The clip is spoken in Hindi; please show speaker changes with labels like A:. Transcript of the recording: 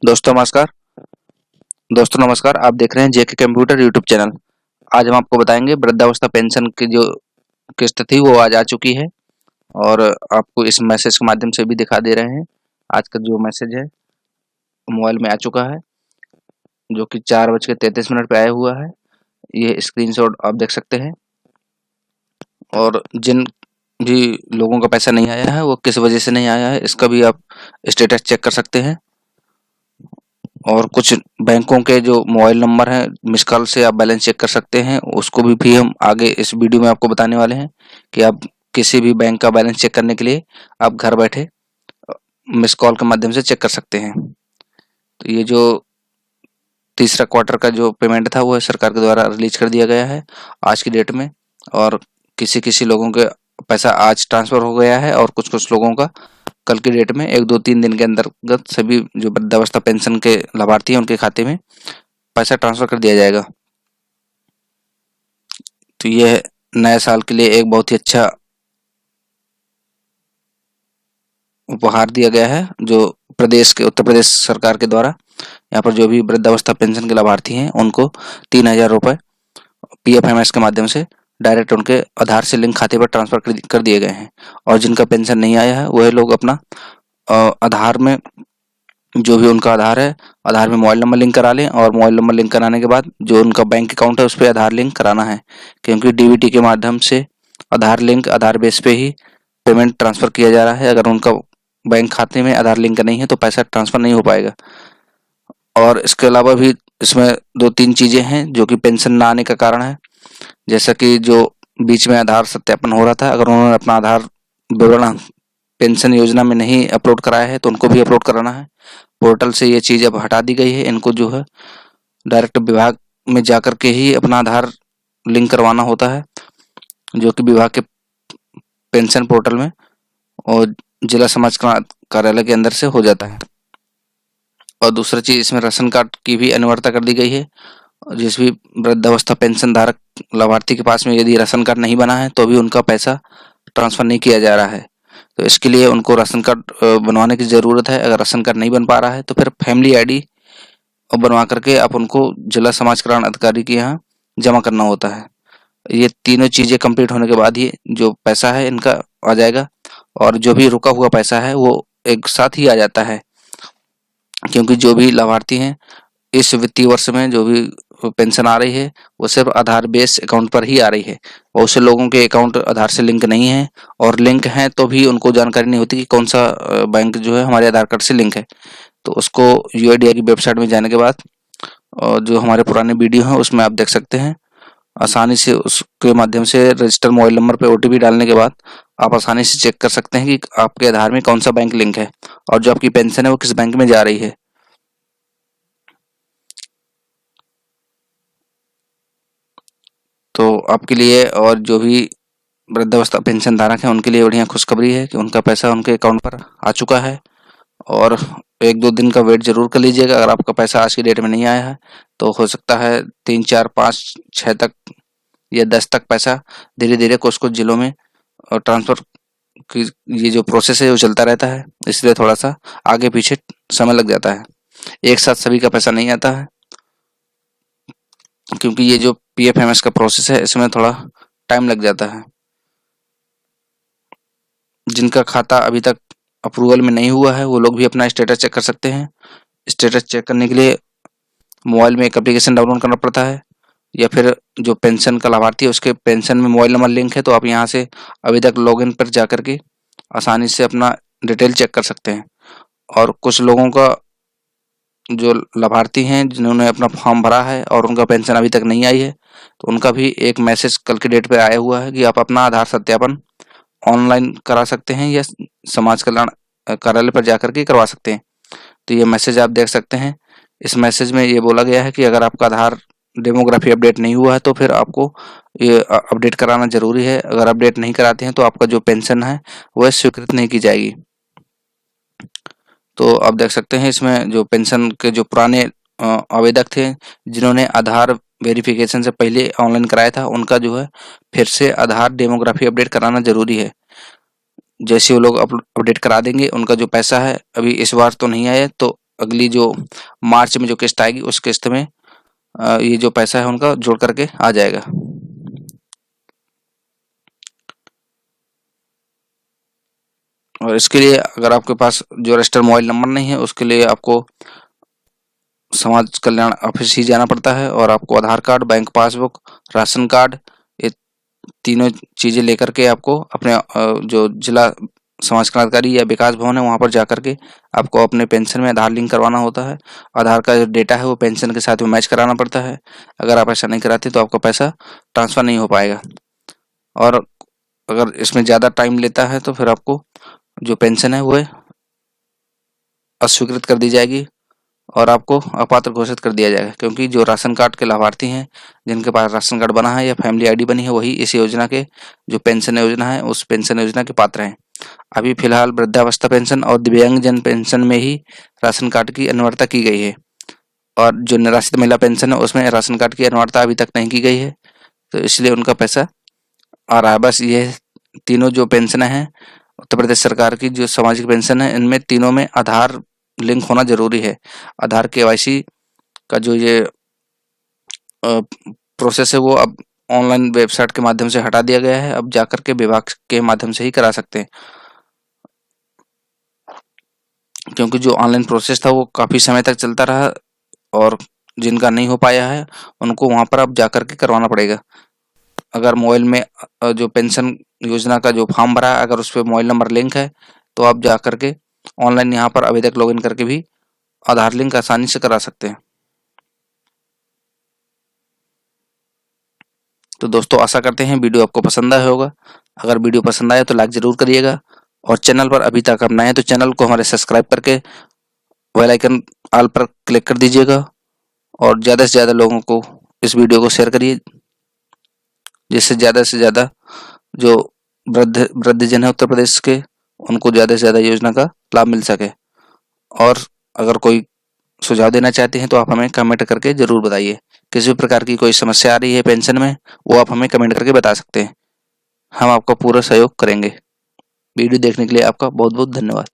A: दोस्तों नमस्कार। आप देख रहे हैं जेके कंप्यूटर यूट्यूब चैनल। आज हम आपको बताएंगे वृद्धावस्था पेंशन की जो किस्त थी वो आज आ चुकी है और आपको इस मैसेज के माध्यम से भी दिखा दे रहे हैं। आज का जो मैसेज है मोबाइल में आ चुका है, जो कि 4:33 पे आया हुआ है। ये स्क्रीनशॉट आप देख सकते हैं। और जिन भी लोगों का पैसा नहीं आया है वो किस वजह से नहीं आया है इसका भी आप स्टेटस चेक कर सकते हैं। और कुछ बैंकों के जो मोबाइल नंबर हैं मिस कॉल से आप बैलेंस चेक कर सकते हैं, उसको भी हम आगे इस वीडियो में आपको बताने वाले हैं कि आप किसी भी बैंक का बैलेंस चेक करने के लिए आप घर बैठे मिस कॉल के माध्यम से चेक कर सकते हैं। तो ये जो तीसरा क्वार्टर का जो पेमेंट था वो सरकार के द्वारा रिलीज कर दिया गया है आज की डेट में। और किसी लोगों के पैसा आज ट्रांसफर हो गया है और कुछ लोगों का कल की डेट में 1-2-3 दिन के अंतर्गत सभी जो वृद्धावस्था पेंशन के लाभार्थी हैं उनके खाते में पैसा ट्रांसफर कर दिया जाएगा। तो यह नए साल के लिए एक बहुत ही अच्छा उपहार दिया गया है जो उत्तर प्रदेश सरकार के द्वारा यहाँ पर जो भी वृद्धावस्था पेंशन के लाभार्थी हैं उनको 3,000 रुपये PFMS के माध्यम से डायरेक्ट उनके आधार से लिंक खाते पर ट्रांसफर कर दिए गए हैं। और जिनका पेंशन नहीं आया है वह लोग अपना आधार में जो भी उनका आधार है, आधार में मोबाइल नंबर लिंक करा लें और मोबाइल नंबर लिंक कराने के बाद जो उनका बैंक अकाउंट है उस पर आधार लिंक कराना है, क्योंकि DBT के माध्यम से आधार लिंक आधार बेस पे ही पेमेंट ट्रांसफ़र किया जा रहा है। अगर उनका बैंक खाते में आधार लिंक नहीं है तो पैसा ट्रांसफ़र नहीं हो पाएगा। और इसके अलावा भी इसमें 2-3 चीज़ें हैं जो कि पेंशन ना आने का कारण है, जैसा कि जो बीच में आधार सत्यापन हो रहा था, अगर उन्होंने अपना आधार विवरण पेंशन योजना में नहीं अपलोड कराया है तो उनको भी अपलोड कराना है। पोर्टल से ये चीज़ अब हटा दी गई है। इनको जो है डायरेक्ट विभाग में जाकर के ही अपना आधार लिंक करवाना होता है, जो कि विभाग के पेंशन पोर्टल में और जिला समाज कार्यालय के अंदर से हो जाता है। और दूसरी चीज़, इसमें राशन कार्ड की भी अनिवार्यता कर दी गई है। जिस भी वृद्धावस्था पेंशन धारक लाभार्थी के पास में यदि राशन कार्ड नहीं बना है तो भी उनका पैसा ट्रांसफ़र नहीं किया जा रहा है। तो इसके लिए उनको राशन कार्ड बनवाने की ज़रूरत है। अगर राशन कार्ड नहीं बन पा रहा है तो फिर फैमिली ID बनवा करके आप उनको जिला समाज कल्याण अधिकारी के यहाँ जमा करना होता है। ये तीनों चीज़ें कंप्लीट होने के बाद ही जो पैसा है इनका आ जाएगा। और जो भी रुका हुआ पैसा है वो एक साथ ही आ जाता है, क्योंकि जो भी लाभार्थी हैं इस वित्तीय वर्ष में जो भी पेंशन आ रही है वो सिर्फ आधार बेस अकाउंट पर ही आ रही है। बहुत से लोगों के अकाउंट आधार से लिंक नहीं है, और लिंक हैं तो भी उनको जानकारी नहीं होती कि कौन सा बैंक जो है हमारे आधार कार्ड से लिंक है। तो उसको UIDAI की वेबसाइट में जाने के बाद और जो हमारे पुराने वीडियो हैं उसमें आप देख सकते हैं। आसानी से उसके माध्यम से रजिस्टर मोबाइल नंबर पे OTP डालने के बाद आप आसानी से चेक कर सकते हैं कि आपके आधार में कौन सा बैंक लिंक है और जो आपकी पेंशन है वो किस बैंक में जा रही है। तो आपके लिए और जो भी वृद्धावस्था पेंशन धारक हैं उनके लिए बढ़िया खुशखबरी है कि उनका पैसा उनके अकाउंट पर आ चुका है। और 1-2 दिन का वेट जरूर कर लीजिएगा। अगर आपका पैसा आज की डेट में नहीं आया है तो हो सकता है 3, 4, 5, 6 तक या 10 तक पैसा धीरे धीरे कुछ जिलों में ट्रांसफ़र की ये जो प्रोसेस है वो चलता रहता है, इसलिए थोड़ा सा आगे पीछे समय लग जाता है। एक साथ सभी का पैसा नहीं आता है, क्योंकि ये जो PFMS का प्रोसेस है इसमें थोड़ा टाइम लग जाता है। जिनका खाता अभी तक अप्रूवल में नहीं हुआ है वो लोग भी अपना स्टेटस चेक कर सकते हैं। स्टेटस चेक करने के लिए मोबाइल में एक एप्लीकेशन डाउनलोड करना पड़ता है, या फिर जो पेंशन का लाभार्थी है उसके पेंशन में मोबाइल नंबर लिंक है तो आप यहाँ से अभी तक लॉगिन पर जा कर के आसानी से अपना डिटेल चेक कर सकते हैं। और कुछ लोगों का जो लाभार्थी हैं जिन्होंने अपना फॉर्म भरा है और उनका पेंशन अभी तक नहीं आई है तो उनका भी एक मैसेज कल की डेट पे आया हुआ है कि आप अपना आधार सत्यापन ऑनलाइन करा सकते हैं या समाज कल्याण कार्यालय पर जाकर के करवा सकते हैं। तो ये मैसेज आप देख सकते हैं। इस मैसेज में ये बोला गया है कि अगर आपका आधार डेमोग्राफी अपडेट नहीं हुआ है तो फिर आपको ये अपडेट कराना जरूरी है। अगर अपडेट नहीं कराते हैं तो आपका जो पेंशन है वह स्वीकृत नहीं की जाएगी। तो आप देख सकते हैं इसमें जो पेंशन के जो पुराने आवेदक थे जिन्होंने आधार वेरिफिकेशन से पहले ऑनलाइन कराया था उनका जो है फिर से आधार डेमोग्राफी अपडेट कराना जरूरी है। जैसे वो लोग अपडेट करा देंगे उनका जो पैसा है अभी इस बार तो नहीं आया तो अगली जो मार्च में जो किस्त आएगी उस किस्त में ये जो पैसा है उनका जोड़ करके आ जाएगा। और इसके लिए अगर आपके पास जो रजिस्टर्ड मोबाइल नंबर नहीं है उसके लिए आपको समाज कल्याण ऑफिस ही जाना पड़ता है, और आपको Aadhaar card, bank passbook, ration card, ये तीनों चीज़ें लेकर के आपको अपने जो जिला समाज कल्याण अधिकारी या विकास भवन है वहाँ पर जाकर के आपको अपने पेंशन में आधार लिंक करवाना होता है। आधार का जो डेटा है वो पेंशन के साथ में मैच कराना पड़ता है। अगर आप ऐसा नहीं कराते तो आपका पैसा ट्रांसफ़र नहीं हो पाएगा। और अगर इसमें ज़्यादा टाइम लेता है तो फिर आपको जो पेंशन है वो अस्वीकृत कर दी जाएगी और आपको अपात्र घोषित कर दिया जाएगा, क्योंकि जो राशन कार्ड के लाभार्थी हैं, जिनके पास राशन कार्ड बना है या फैमिली आईडी बनी है, वही इस योजना के जो पेंशन योजना है उस पेंशन योजना के पात्र हैं। अभी फिलहाल वृद्धावस्था पेंशन और दिव्यांगजन पेंशन में ही राशन कार्ड की अनिवार्यता की गई है, और जो निराश्रित महिला पेंशन है उसमें राशन कार्ड की अनिवार्यता अभी तक नहीं की गई है, तो इसलिए उनका पैसा आ रहा है। बस ये तीनों जो पेंशन हैं उत्तर प्रदेश सरकार की, जो सामाजिक पेंशन है, इनमें तीनों में आधार लिंक होना जरूरी है। आधार केवाईसी का जो ये प्रोसेस है वो अब ऑनलाइन वेबसाइट के माध्यम से हटा दिया गया है। अब जाकर के विभाग के माध्यम से ही करा सकते हैं, क्योंकि जो ऑनलाइन प्रोसेस था वो काफ़ी समय तक चलता रहा, और जिनका नहीं हो पाया है उनको वहाँ पर अब जाकर के करवाना पड़ेगा। अगर मोबाइल में जो पेंशन योजना का जो फॉर्म भरा है, अगर उस पर मोबाइल नंबर लिंक है तो आप जाकर के ऑनलाइन यहाँ पर आवेदक लॉगिन करके भी आधार लिंक आसानी से करा सकते हैं। तो दोस्तों आशा करते हैं वीडियो आपको पसंद आया होगा। अगर वीडियो पसंद आया तो लाइक ज़रूर करिएगा, और चैनल पर अभी तक आप नए हैं तो चैनल को हमारे सब्सक्राइब करके बेल आइकन ऑल पर क्लिक कर दीजिएगा, और ज़्यादा से ज़्यादा लोगों को इस वीडियो को शेयर करिए, जिससे ज़्यादा से ज़्यादा जो वृद्धजन है उत्तर प्रदेश के, उनको ज़्यादा से ज़्यादा योजना का लाभ मिल सके। और अगर कोई सुझाव देना चाहते हैं तो आप हमें कमेंट करके ज़रूर बताइए। किसी भी प्रकार की कोई समस्या आ रही है पेंशन में, वो आप हमें कमेंट करके बता सकते हैं, हम आपका पूरा सहयोग करेंगे। वीडियो देखने के लिए आपका बहुत बहुत धन्यवाद।